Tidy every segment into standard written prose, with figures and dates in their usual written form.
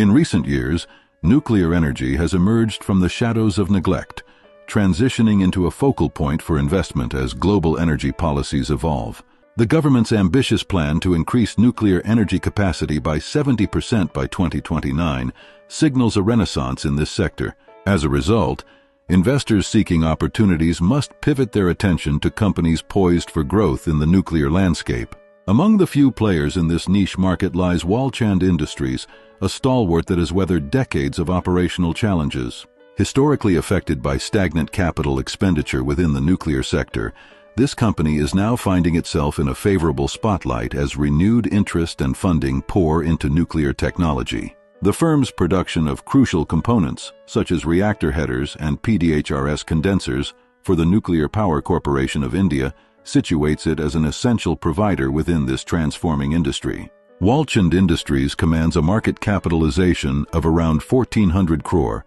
In recent years, nuclear energy has emerged from the shadows of neglect, transitioning into a focal point for investment as global energy policies evolve. The government's ambitious plan to increase nuclear energy capacity by 70% by 2029 signals a renaissance in this sector. As a result, investors seeking opportunities must pivot their attention to companies poised for growth in the nuclear landscape. Among the few players in this niche market lies Walchand Industries, a stalwart that has weathered decades of operational challenges. Historically affected by stagnant capital expenditure within the nuclear sector, this company is now finding itself in a favorable spotlight as renewed interest and funding pour into nuclear technology. The firm's production of crucial components, such as reactor headers and PDHRS condensers for the Nuclear Power Corporation of India, situates it as an essential provider within this transforming industry. Walchand Industries commands a market capitalization of around 1,400 crore,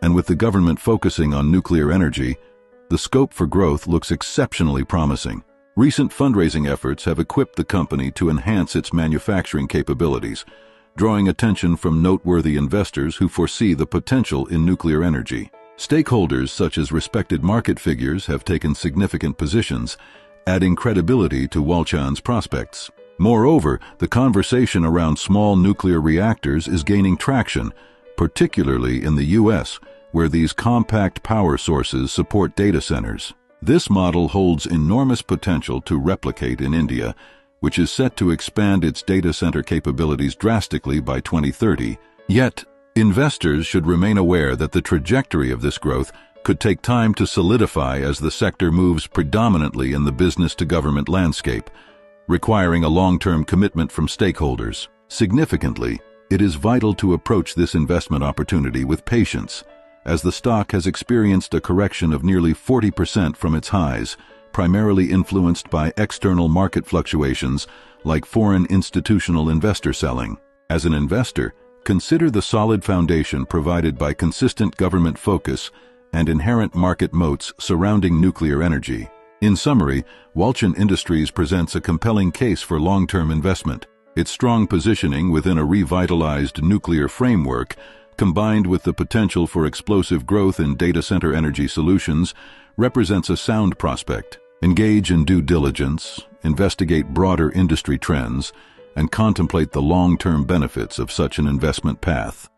and with the government focusing on nuclear energy, the scope for growth looks exceptionally promising. Recent fundraising efforts have equipped the company to enhance its manufacturing capabilities, drawing attention from noteworthy investors who foresee the potential in nuclear energy. Stakeholders such as respected market figures have taken significant positions, adding credibility to Walchand's prospects. Moreover, the conversation around small nuclear reactors is gaining traction, particularly in the U.S., where these compact power sources support data centers. This model holds enormous potential to replicate in India, which is set to expand its data center capabilities drastically by 2030. Yet, investors should remain aware that the trajectory of this growth could take time to solidify as the sector moves predominantly in the business-to-government landscape, requiring a long-term commitment from stakeholders. Significantly, it is vital to approach this investment opportunity with patience, as the stock has experienced a correction of nearly 40% from its highs, primarily influenced by external market fluctuations like foreign institutional investor selling. As an investor, consider the solid foundation provided by consistent government focus and inherent market moats surrounding nuclear energy. In summary, Walchand Industries presents a compelling case for long-term investment. Its strong positioning within a revitalized nuclear framework, combined with the potential for explosive growth in data center energy solutions, represents a sound prospect. Engage in due diligence, investigate broader industry trends, and contemplate the long-term benefits of such an investment path.